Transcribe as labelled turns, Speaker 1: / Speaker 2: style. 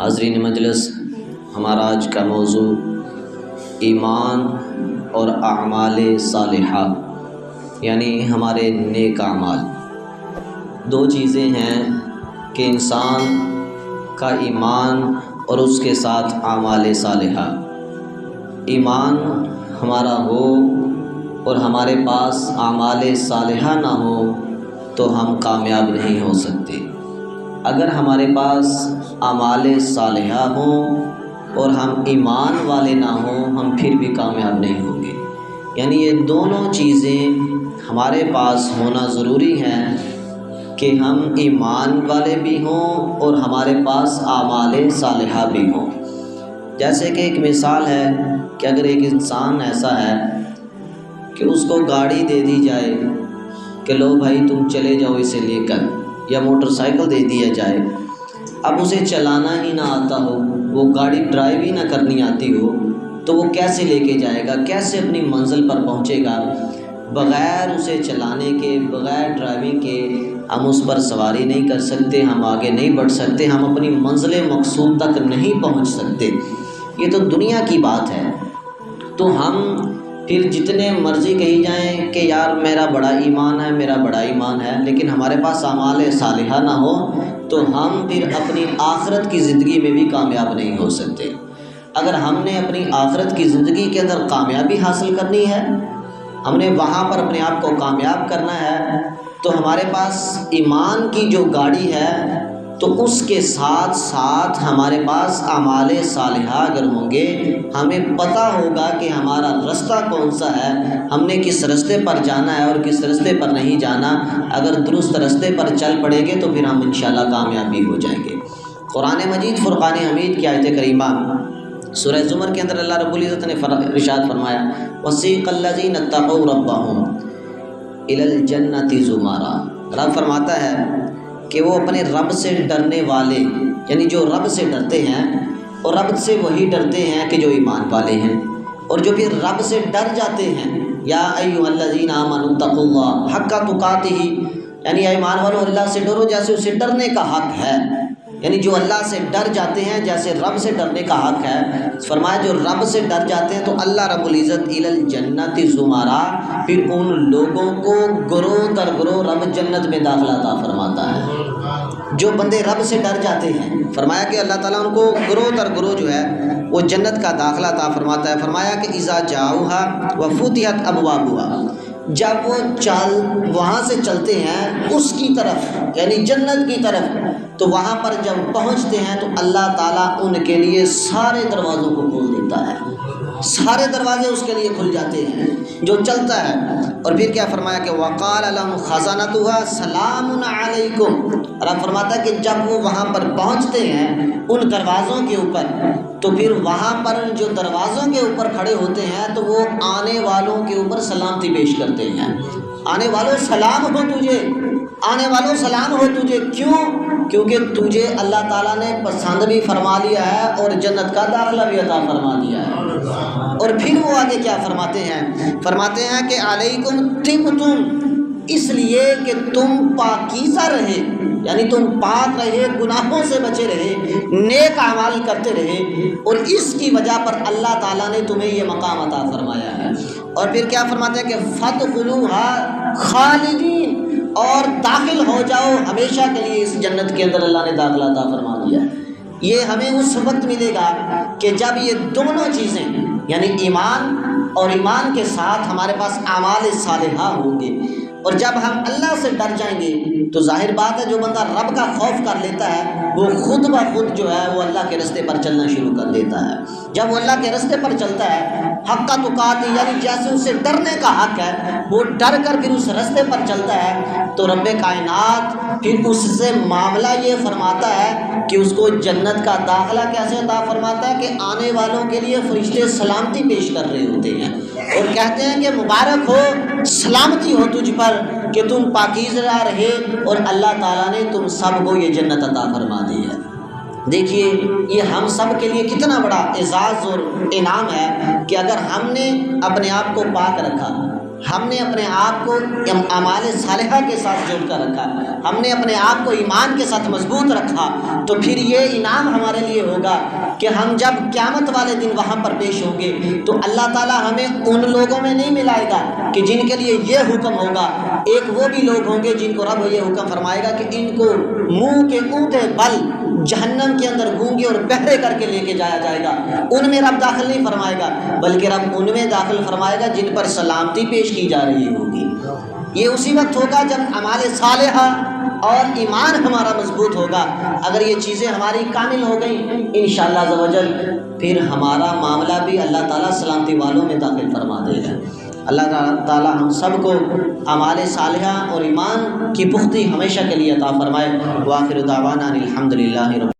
Speaker 1: حاضرین مجلس، ہمارا آج کا موضوع ایمان اور اعمال صالحہ یعنی ہمارے نیک اعمال۔ دو چیزیں ہیں کہ انسان کا ایمان اور اس کے ساتھ اعمال صالحہ۔ ایمان ہمارا ہو اور ہمارے پاس اعمال صالحہ نہ ہو تو ہم کامیاب نہیں ہو سکتے۔ اگر ہمارے پاس اعمال صالحہ ہوں اور ہم ایمان والے نہ ہوں، ہم پھر بھی کامیاب نہیں ہوں گے۔ یعنی یہ دونوں چیزیں ہمارے پاس ہونا ضروری ہیں کہ ہم ایمان والے بھی ہوں اور ہمارے پاس اعمال صالحہ بھی ہوں۔ جیسے کہ ایک مثال ہے کہ اگر ایک انسان ایسا ہے کہ اس کو گاڑی دے دی جائے کہ لو بھائی تم چلے جاؤ اسے لے کر، یا موٹر سائیکل دے دیا جائے، اب اسے چلانا ہی نہ آتا ہو، وہ گاڑی ڈرائیو ہی نہ کرنی آتی ہو، تو وہ کیسے لے کے جائے گا، کیسے اپنی منزل پر پہنچے گا؟ بغیر اسے چلانے کے، بغیر ڈرائیونگ کے ہم اس پر سواری نہیں کر سکتے، ہم آگے نہیں بڑھ سکتے، ہم اپنی منزل مقصود تک نہیں پہنچ سکتے۔ یہ تو دنیا کی بات ہے۔ تو ہم پھر جتنے مرضی کہی جائیں کہ یار میرا بڑا ایمان ہے، میرا بڑا ایمان ہے، لیکن ہمارے پاس اعمال صالحہ نہ ہو تو ہم پھر اپنی آخرت کی زندگی میں بھی کامیاب نہیں ہو سکتے۔ اگر ہم نے اپنی آخرت کی زندگی کے اندر کامیابی حاصل کرنی ہے، ہم نے وہاں پر اپنے آپ کو کامیاب کرنا ہے، تو ہمارے پاس ایمان کی جو گاڑی ہے تو اس کے ساتھ ساتھ ہمارے پاس اعمال صالحہ اگر ہوں گے، ہمیں پتہ ہوگا کہ ہمارا رستہ کون سا ہے، ہم نے کس رستے پر جانا ہے اور کس رستے پر نہیں جانا۔ اگر درست رستے پر چل پڑیں گے تو پھر ہم انشاءاللہ کامیاب بھی ہو جائیں گے۔ قرآن مجید فرقان حمید کی آیت کریمہ سورہ زمر کے اندر اللہ رب العزت نے ارشاد فرمایا، وَسِیقَ الَّذِینَ اتَّقَوْا رَبَّهُمْ إِلَى الْجَنَّةِ زُمَرًا۔ رب فرماتا ہے کہ وہ اپنے رب سے ڈرنے والے، یعنی جو رب سے ڈرتے ہیں، اور رب سے وہی ڈرتے ہیں کہ جو ایمان والے ہیں، اور جو پھر رب سے ڈر جاتے ہیں، یا ایھا الذین آمنوا اتقوا اللہ حق تقاتہ، یعنی ایمان والو اللہ سے ڈرو جیسے اسے ڈرنے کا حق ہے، یعنی جو اللہ سے ڈر جاتے ہیں جیسے رب سے ڈرنے کا حق ہے۔ فرمایا جو رب سے ڈر جاتے ہیں تو اللہ رب العزت الی الجنت زمرا، پھر ان لوگوں کو گروہ در گروہ رب جنت میں داخلہ عطا فرماتا ہے۔ جو بندے رب سے ڈر جاتے ہیں، فرمایا کہ اللہ تعالیٰ ان کو گروہ در گروہ جو ہے وہ جنت کا داخلہ عطا فرماتا ہے۔ فرمایا کہ اذا جاؤها وفتحت ابوابها، جب وہ وہاں سے چلتے ہیں اس کی طرف، یعنی جنت کی طرف، تو وہاں پر جب پہنچتے ہیں تو اللہ تعالیٰ ان کے لیے سارے دروازوں کو کھول دیتا ہے، سارے دروازے اس کے لیے کھل جاتے ہیں جو چلتا ہے۔ اور پھر کیا فرمایا کہ وقال لهم خزنتها سلام علیکم۔ رب فرماتا ہے کہ جب وہ وہاں پر پہنچتے ہیں ان دروازوں کے اوپر، تو پھر وہاں پر جو دروازوں کے اوپر کھڑے ہوتے ہیں تو وہ آنے والوں کے اوپر سلامتی پیش کرتے ہیں۔ آنے والوں سلام ہو تجھے، آنے والوں سلام ہو تجھے، کیوں؟ کیونکہ تجھے اللہ تعالیٰ نے پسند بھی فرما لیا ہے اور جنت کا داخلہ بھی عطا فرما دیا ہے۔ اور پھر وہ آگے کیا فرماتے ہیں؟ فرماتے ہیں کہ علیکم طبتم، اس لیے کہ تم پاکیزہ رہے، یعنی تم پاک رہے، گناہوں سے بچے رہے، نیک اعمال کرتے رہے، اور اس کی وجہ پر اللہ تعالیٰ نے تمہیں یہ مقام عطا فرمایا ہے۔ اور پھر کیا فرماتے ہیں کہ فادخلوها خالدین، اور داخل ہو جاؤ ہمیشہ کے لیے اس جنت کے اندر، اللہ نے داخلہ عطا فرما دیا۔ یہ ہمیں اس وقت ملے گا کہ جب یہ دونوں چیزیں، یعنی ایمان اور ایمان کے ساتھ ہمارے پاس اعمال صالحہ ہوں گے، اور جب ہم اللہ سے ڈر جائیں گے تو ظاہر بات ہے جو بندہ رب کا خوف کر لیتا ہے وہ خود بخود جو ہے وہ اللہ کے رستے پر چلنا شروع کر دیتا ہے۔ جب وہ اللہ کے رستے پر چلتا ہے حق تقاتہ، یعنی جیسے اسے ڈرنے کا حق ہے، وہ ڈر کر پھر اس رستے پر چلتا ہے، تو رب کائنات پھر اس سے معاملہ یہ فرماتا ہے کہ اس کو جنت کا داخلہ کیسے عطا فرماتا ہے کہ آنے والوں کے لیے فرشتے سلامتی پیش کر رہے ہوتے ہیں اور کہتے ہیں کہ مبارک ہو، سلامتی ہو تجھ پر کہ تم پاکیزہ رہے، اور اللہ تعالیٰ نے تم سب کو یہ جنت عطا فرما دی ہے۔ دیکھیے یہ ہم سب کے لیے کتنا بڑا اعزاز اور انعام ہے کہ اگر ہم نے اپنے آپ کو پاک رکھا، ہم نے اپنے آپ کو اعمال صالحہ کے ساتھ جوڑ کر رکھا، ہم نے اپنے آپ کو ایمان کے ساتھ مضبوط رکھا، تو پھر یہ انعام ہمارے لیے ہوگا کہ ہم جب قیامت والے دن وہاں پر پیش ہوں گے تو اللہ تعالیٰ ہمیں ان لوگوں میں نہیں ملائے گا کہ جن کے لیے یہ حکم ہوگا۔ ایک وہ بھی لوگ ہوں گے جن کو رب یہ حکم فرمائے گا کہ ان کو منہ کے اونٹے بل جہنم کے اندر گونگے اور بہرے کر کے لے کے جایا جائے گا، ان میں رب داخل نہیں فرمائے گا، بلکہ رب ان میں داخل فرمائے گا جن پر سلامتی پیش کی جا رہی ہوگی۔ یہ اسی وقت ہوگا جب اعمال صالحہ اور ایمان ہمارا مضبوط ہوگا۔ اگر یہ چیزیں ہماری کامل ہو گئیں انشاءاللہ عز و جل، پھر ہمارا معاملہ بھی اللہ تعالیٰ سلامتی والوں میں داخل فرما دے گا۔ اللہ تعالیٰ ہم سب کو اعمال صالحہ اور ایمان کی پختگی ہمیشہ کے لیے عطا فرمائے۔ وآخر دعوانا الحمدللہ رب